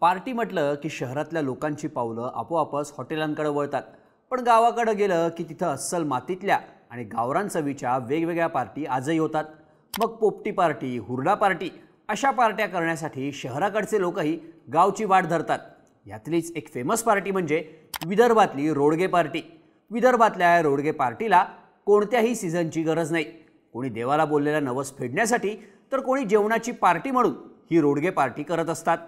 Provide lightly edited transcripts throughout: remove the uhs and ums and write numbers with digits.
Party म्हटलं की शहरातल्या लोकांची पावलं आपोआपच हॉटेलांकडे वळतात, पण गावाकडे गेलं की तिथं अस्सल मातीतल्या आणि गावरान चवीच्या वेगवेगळ्या पार्टी आजही होतात। मग पोपटी पार्टी, हुरडा पार्टी अशा पार्ट्या करण्यासाठी शहराकडचे लोकही गावची वाट धरतात। यातलीच एक फेमस पार्टी म्हणजे विदर्भातली रोडगे पार्टी। विदर्भातल्या रोडगे पार्टीला कोणत्याही सीझनची गरज नाही। कोणी देवाला बोललेला नवस फेडण्यासाठी तर कोणी जेवणाची पार्टी म्हणून ही रोडगे पार्टी करत असतात।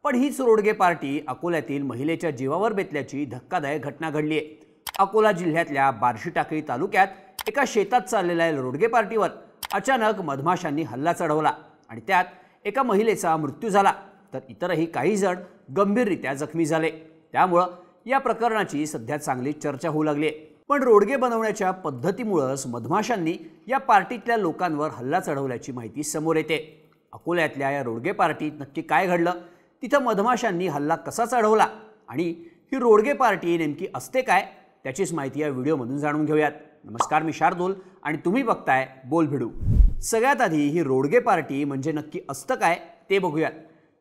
पण हीच रोडगे पार्टी अकोल्यातील महिलेच्या जीवावर बेतल्याची धक्कादायक घटना घडली आहे। अकोला जिल्ह्यातल्या बार्शीटाकळी तालुक्यात एका शेतात चाललेल्या रोडगे पार्टीवर अचानक मधमाशांनी हल्ला चढवला आणि त्यात एका महिलेचा मृत्यू झाला, तर इतरही काही जण गंभीररित्या जखमी झाले। त्यामुळे या प्रकरणाची सध्या चांगली चर्चा होऊ लागली आहे। पण रोडगे बनवण्याच्या पद्धतीमुळेच मधमाशांनी या पार्टीतल्या लोकांवर हल्ला चढवल्याची माहिती समोर येते। अकोल्यातल्या या रोडगे पार्टीत नक्की काय घडलं, तिथं मधमाशांनी हल्ला कसा चढवला आणि ही रोडगे पार्टी नेमकी असते काय, त्याचीच माहिती या व्हिडिओमधून जाणून घेऊयात। नमस्कार, मी शार्दूल आणि तुम्ही बघताय बोल भिडू। सगळ्यात आधी ही रोडगे पार्टी म्हणजे नक्की असतं काय ते बघूयात।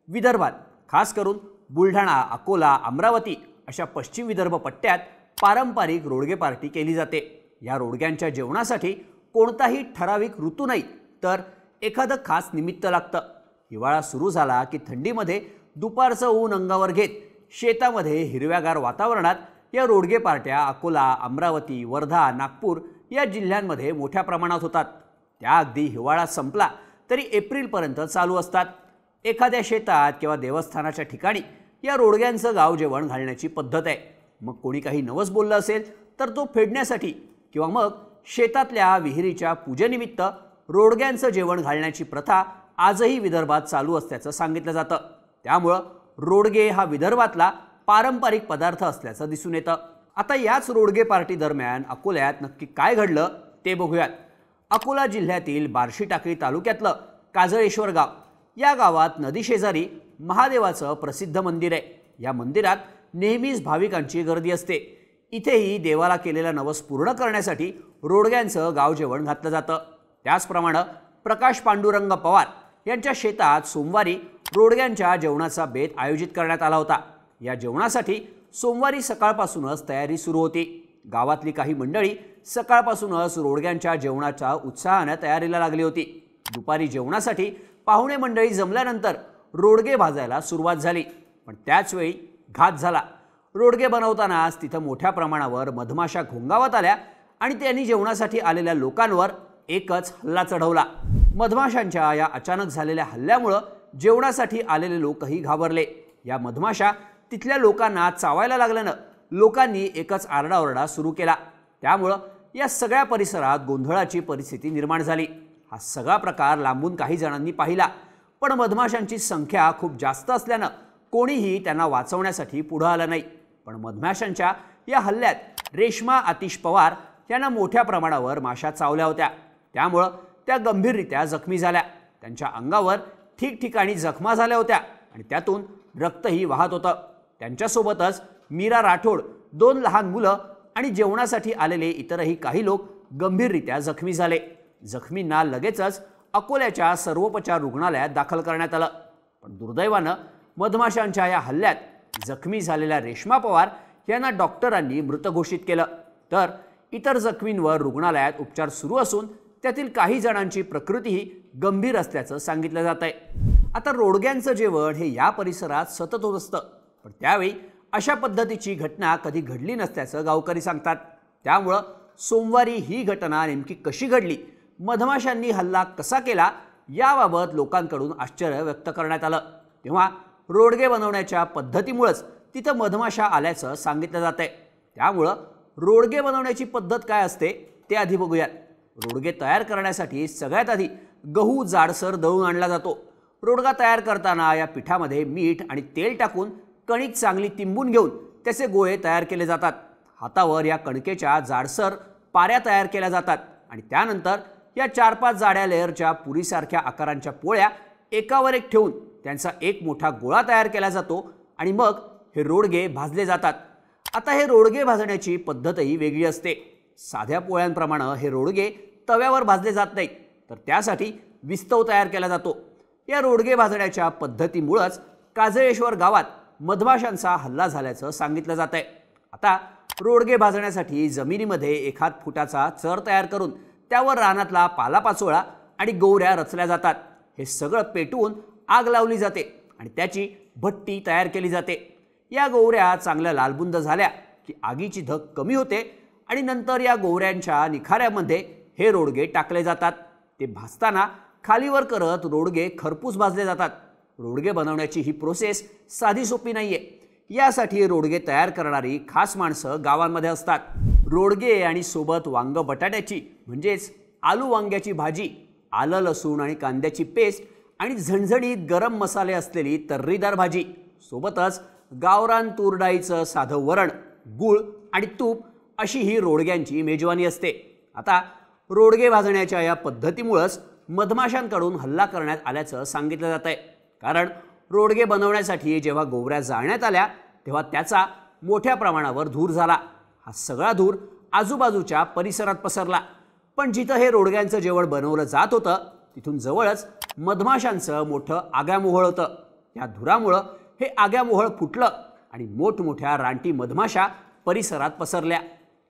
विदर्भात खास करून बुलढाणा, अकोला, अमरावती अशा पश्चिम विदर्भ पट्ट्यात पारंपरिक रोडगे पार्टी केली जाते। या रोडग्यांच्या जेवणासाठी कोणताही ठराविक ऋतू नाही, तर एखादं खास निमित्त लागतं। हिवाळा सुरू झाला की थंडीमध्ये दुपारचं ऊन अंगावर घेत शेतामध्ये हिरव्यागार वातावरणात या रोडगे पार्ट्या अकोला, अमरावती, वर्धा, नागपूर या जिल्ह्यांमध्ये मोठ्या प्रमाणात होतात। त्या अगदी हिवाळा संपला तरी एप्रिलपर्यंत चालू असतात। एखाद्या शेतात किंवा देवस्थानाच्या ठिकाणी या रोडग्यांचं गाव जेवण घालण्याची पद्धत आहे। मग कोणी काही नवस बोललं असेल तर तो फेडण्यासाठी किंवा मग शेतातल्या विहिरीच्या पूजेनिमित्त रोडग्यांचं जेवण घालण्याची प्रथा आजही विदर्भात चालू असल्याचं सांगितलं जातं। त्यामुळं रोडगे हा विदर्भातला पारंपरिक पदार्थ असल्याचं दिसून येतं। आता याच रोडगे पार्टी दरम्यान अकोल्यात नक्की काय घडलं ते बघूयात। अकोला जिल्ह्यातील बार्शीटाकळी तालुक्यातलं काजळेश्वर गाव, या गावात नदीशेजारी महादेवाचं प्रसिद्ध मंदिर आहे। या मंदिरात नेहमीच भाविकांची गर्दी असते। इथेही देवाला केलेला नवस पूर्ण करण्यासाठी रोडग्यांचं गाव जेवण घातलं जातं। त्याचप्रमाणे प्रकाश पांडुरंग पवार यांच्या शेतात सोमवारी रोडग्यांच्या जेवणाचा बेत आयोजित करण्यात आला होता। या जेवणासाठी सोमवारी सकाळपासूनच तयारी सुरू होती। गावातली काही मंडळी सकाळपासूनच रोडग्यांच्या जेवणाच्या उत्साहाने तयारीला लागली होती। दुपारी जेवणासाठी पाहुणे मंडळी जमल्यानंतर रोडगे भाजायला सुरुवात झाली, पण त्याच वेळी घात झाला। रोडगे बनवतानाच तिथं मोठ्या प्रमाणावर मधमाशा घोंगावत आल्या आणि त्यांनी जेवणासाठी आलेल्या लोकांवर एकच हल्ला चढवला। मधमाशांच्या या अचानक झालेल्या हल्ल्यामुळे जेवणासाठी आलेले लोकही घाबरले। या मधमाशा तिथल्या लोकांना चावायला लागल्यानं लोकांनी एकच आरडाओरडा सुरू केला। त्यामुळं या सगळ्या परिसरात गोंधळाची परिस्थिती निर्माण झाली। हा सगळा प्रकार लांबून काही जणांनी पाहिला, पण मधमाशांची संख्या खूप जास्त असल्यानं कोणीही त्यांना वाचवण्यासाठी पुढे आलं नाही। पण मधमाशांच्या या हल्ल्यात रेश्मा आतिश पवार यांना मोठ्या प्रमाणावर माशा चावल्या होत्या। त्यामुळं त्या गंभीररित्या जखमी झाल्या। त्यांच्या अंगावर ठिकठिकाणी जखमा झाल्या होत्या आणि त्यातून रक्तही वाहत होतं। त्यांच्यासोबतच मीरा राठोड, 2 लहान मुलं आणि जेवणासाठी आलेले इतरही काही लोक गंभीररित्या जखमी झाले। जखमींना लगेचच अकोल्याच्या सर्वोपचार रुग्णालयात दाखल करण्यात आलं, पण दुर्दैवानं मधमाशांच्या या हल्ल्यात जखमी झालेल्या रेश्मा पवार यांना डॉक्टरांनी मृत घोषित केलं, तर इतर जखमींवर रुग्णालयात उपचार सुरू असून त्यातील काही जणांची प्रकृतीही गंभीर असल्याचं सांगितलं जात आहे। आता रोडग्यांचं जेवण हे या परिसरात सतत होत असतं, पण त्यावेळी अशा पद्धतीची घटना कधी घडली नसल्याचं गावकरी सांगतात। त्यामुळं सोमवारी ही घटना नेमकी कशी घडली, मधमाशांनी हल्ला कसा केला, याबाबत लोकांकडून आश्चर्य व्यक्त करण्यात आलं। तेव्हा रोडगे बनवण्याच्या पद्धतीमुळेच तिथं मधमाशा आल्याचं सांगितलं जात आहे। त्यामुळं रोडगे बनवण्याची पद्धत काय असते ते आधी बघूयात। रोडगे तयार करण्यासाठी सगळ्यात आधी गहू जाडसर दळून आणला जातो। रोडगा तयार करताना या पिठामध्ये मीठ आणि तेल टाकून कणिक चांगली तिंबून घेऊन त्याचे गोळे तयार केले जातात। हातावर या कणकेच्या जाडसर पाऱ्या तयार केल्या जातात आणि त्यानंतर या 4-5 जाड्या लेअरच्या पुरीसारख्या आकारांच्या पोळ्या एकावर एक ठेवून त्यांचा एक मोठा गोळा तयार केला जातो आणि मग हे रोडगे भाजले जातात। आता हे रोडगे भाजण्याची पद्धतही वेगळी असते। साध्या पोळ्यांप्रमाणे हे रोडगे तव्यावर भाजले जात नाहीत, तर त्यासाठी विस्तव तयार केला जातो। या रोडगे भाजण्याच्या पद्धतीमुळेच काजळेश्वर गावात मधमाशांचा हल्ला झाल्याचं सांगितलं जातंय। आता रोडगे भाजण्यासाठी जमिनीमध्ये 1 फुटाचा चर तयार करून त्यावर रानातला पालापाचोळा आणि गोवऱ्या रचल्या जातात। हे सगळं पेटवून आग लावली जाते आणि त्याची भट्टी तयार केली जाते। या गोवऱ्या चांगल्या लालबुंद झाल्या की आगीची धग कमी होते आणि नंतर या गोवऱ्यांच्या निखाऱ्यामध्ये हे रोडगे टाकले जातात। ते भाजताना खालीवर करत रोडगे खरपूस भाजले जातात। रोडगे बनवण्याची ही प्रोसेस साधी सोपी नाहीये। यासाठी रोडगे तयार करणारी खास माणसं गावांमध्ये असतात। रोडगे आणि सोबत वांग बटाट्याची म्हणजेच आलू वांग्याची भाजी, आलं लसूण आणि कांद्याची पेस्ट आणि झणझणीत गरम मसाले असलेली तर्रीदार भाजी, सोबतच गावरान तूर डाळीचं साधं वरण, गूळ आणि तूप अशी ही रोडग्यांची मेजवानी असते। आता रोडगे भाजण्याच्या या पद्धतीमुळेच मधमाशांकडून हल्ला करण्यात आल्याचं सांगितलं जातंय। कारण रोडगे बनवण्यासाठी जेव्हा गोवऱ्या जाळण्यात आल्या तेव्हा त्याचा मोठ्या प्रमाणावर धूर झाला। हा सगळा धूर आजूबाजूच्या परिसरात पसरला, पण जिथं हे रोडग्यांचं जेवण बनवलं जात होतं तिथून जवळच मधमाशांचं मोठं आग्यामोहळ होतं। या धुरामुळं हे आग्यामोहळ फुटलं आणि मोठमोठ्या रानटी मधमाशा परिसरात पसरल्या।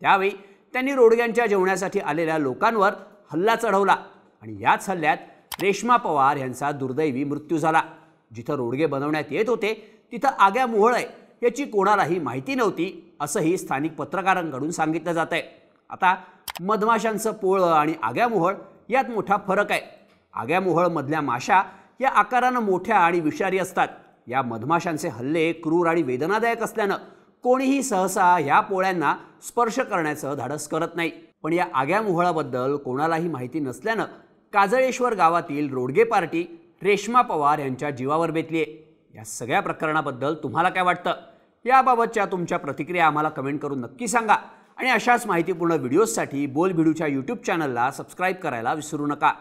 त्यावेळी त्यांनी रोडग्यांच्या जेवणासाठी आलेल्या लोकांवर हल्ला चढवला आणि याच हल्ल्यात रेश्मा पवार यांचा दुर्दैवी मृत्यू झाला। जिथं रोडगे बनवण्यात येत होते तिथं आग्यामोहळ आहे याची कोणालाही माहिती नव्हती असंही स्थानिक पत्रकारांकडून सांगितलं जातंय। आता मधमाशांचं पोळं आणि आग्यामोहळ यात मोठा फरक आहे। आग्यामोहळ मधल्या माशा या आकारानं मोठ्या आणि विषारी असतात। या मधमाशांचे हल्ले क्रूर आणि वेदनादायक असल्यानं कोणीही सहसा या पोळ्यांना स्पर्श करण्याचं धाडस करत नाही। पण या आग्यामोहळाबद्दल कोणालाही माहिती नसल्यानं काजळेश्वर गावातील रोडगे पार्टी रेश्मा पवार यांच्या जीवावर बेतली आहे। या सगळ्या प्रकरणाबद्दल तुम्हाला काय वाटतं? याबाबतच्या तुमच्या प्रतिक्रिया आम्हाला कमेंट करून नक्की सांगा आणि अशाच माहितीपूर्ण व्हिडिओजसाठी बोलबिडूच्या YouTube चॅनलला सबस्क्राईब करायला विसरू नका।